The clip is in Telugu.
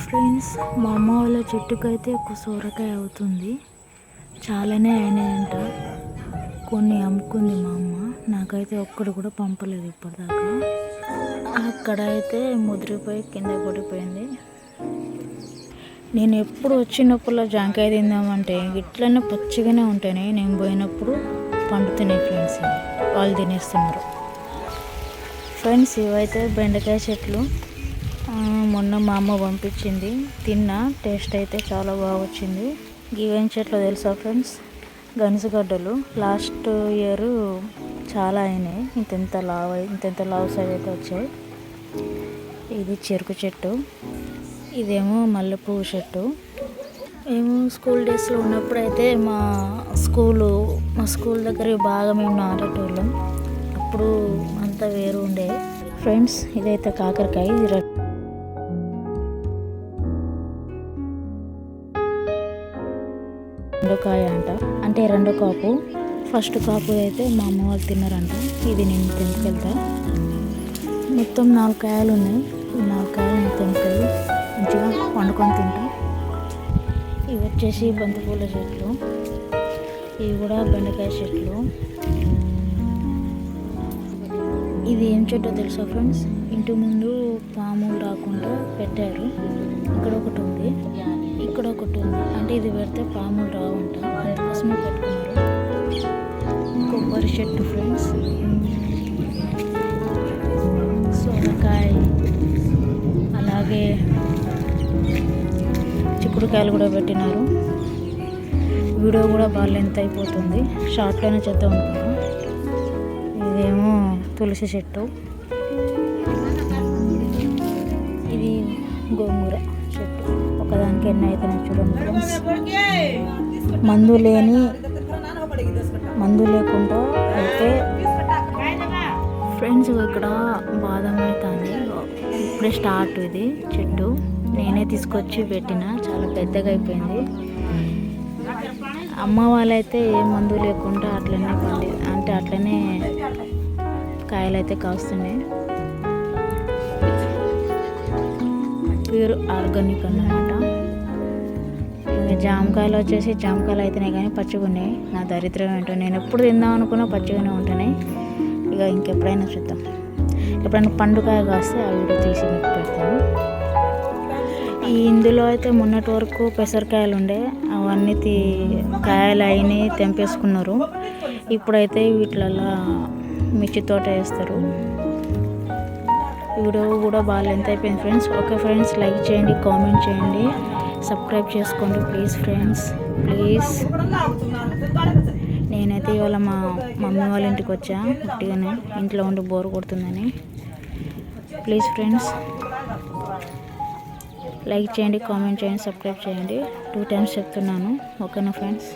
ఫ్రెండ్స్, మా అమ్మ వాళ్ళ చెట్టుకైతే ఒక సొరకాయ అవుతుంది. చాలానే అయినాయంట. కొన్ని అమ్ముకుంది మా అమ్మ. నాకైతే ఒక్కడు కూడా పంపలేదు ఇప్పటిదాకా. అక్కడ అయితే ముదిరిపోయి కింద పడిపోయింది. నేను ఎప్పుడు వచ్చినప్పుడు జాంకాయ తిందామంటే ఇట్లనే పచ్చిగానే ఉంటాయి. నేను పోయినప్పుడు పండుతున్నాయి ఫ్రెండ్స్. వాళ్ళు తినేస్తున్నారు. ఫ్రెండ్స్, ఇవైతే బెండకాయ చెట్లు. మొన్న మా అమ్మ పంపించింది. తిన్నా, టేస్ట్ అయితే చాలా బాగా వచ్చింది. ఇవేం చెట్లు తెలుసా ఫ్రెండ్స్? గనిసగడ్డలు. లాస్ట్ ఇయర్ చాలా అయినాయి. ఇంతెంత లావు సైజ్ అయితే వచ్చాయి. ఇది చెరుకు చెట్టు. ఇదేమో మల్లెపువ్వు చెట్టు. మేము స్కూల్ డేస్లో ఉన్నప్పుడు అయితే మా స్కూల్ దగ్గర బాగా మేము నాటేటోళ్ళం. అప్పుడు అంతా వేరు ఉండే. ఫ్రెండ్స్, ఇదైతే కాకరకాయ. ఇది రెండో కాయ అంట, అంటే రెండో కాపు. ఫస్ట్ కాపు అయితే మా అమ్మ వాళ్ళు తిన్నారంట. ఇది నేను తెంపుకెళ్తా. మొత్తం 4 కాయలు ఉన్నాయి. ఈ 4 కాయలు నేను తెంపుకెళ్ళి మంచిగా వండుకొని తింటా. ఇవి వచ్చేసి బంతిపూల చెట్లు. ఇవి కూడా బెండకాయ చెట్లు. ఇది ఏం చెట్టో తెలుసా ఫ్రెండ్స్? ఇంటి ముందు పాములు రాకుండా పెట్టారు. ఇక్కడ ఒకటి ఉంది, ఇక్కడ ఒకటి ఉంది. అంటే ఇది పెడితే పాములు రావంట, అందుకోసమే పెట్టుకున్నారు. కొబ్బరి చెట్టు ఫ్రెండ్స్. సొరకాయ, అలాగే చిక్కుడుకాయలు కూడా పెట్టినారు. వీడియో కూడా బాగా లెంత్ అయిపోతుంది. షార్ట్లోనే చేద్దాం అనుకున్నాం. ఇదేమో తులసి చెట్టు. ఇది గోంగూర చెట్టు. ఒకదానికి ఎన్ని అయితే చూడండి ఫ్రెండ్స్. మందు లేకుండా అయితే ఫ్రెండ్స్. ఇక్కడ బాదం అవుతుంది. ఇప్పుడే స్టార్ట్ ఇది చెట్టు. నేనే తీసుకొచ్చి పెట్టిన. చాలా పెద్దగా అయిపోయింది. అమ్మ వాళ్ళైతే ఏ మందు లేకుండా అట్లనే కాయలు అయితే కాస్తున్నాయి. ప్యూర్ ఆర్గానిక్ అన్నమాట. ఇంకా జామకాయలు వచ్చేసి జామకాయలు అయితేనే కానీ పచ్చిగా ఉన్నాయి. నా దరిద్రం ఏంటో, నేను ఎప్పుడు తిందాం అనుకున్నా పచ్చిగానే ఉంటున్నాయి. ఇక ఇంకెప్పుడైనా చూద్దాం. ఎప్పుడైనా పండుకాయ కాస్తే ఆ వీడియో తీసి మీకు పెడతాను. ఇందులో అయితే మొన్నటి వరకు పెసరకాయలు ఉండే, అవన్నీ కాయలు అయినాయి, తెంపేసుకున్నారు. ఇప్పుడైతే వీటిలలో మిర్చి తోట వేస్తారు. వీడియో కూడా బాగా లెంత్ అయిపోయింది ఫ్రెండ్స్. ఓకే ఫ్రెండ్స్, లైక్ చేయండి, కామెంట్ చేయండి, సబ్స్క్రైబ్ చేసుకోండి ప్లీజ్ ఫ్రెండ్స్, ప్లీజ్. నేనైతే ఇవాళ మా మమ్మీ వాళ్ళ ఇంటికి వచ్చా. గట్టిగానే ఇంట్లో ఉండి బోర్ కొడుతుందని. ప్లీజ్ ఫ్రెండ్స్, లైక్ చేయండి, కామెంట్ చేయండి, సబ్స్క్రైబ్ చేయండి. 2 times చెప్తున్నాను. ఓకేనా ఫ్రెండ్స్?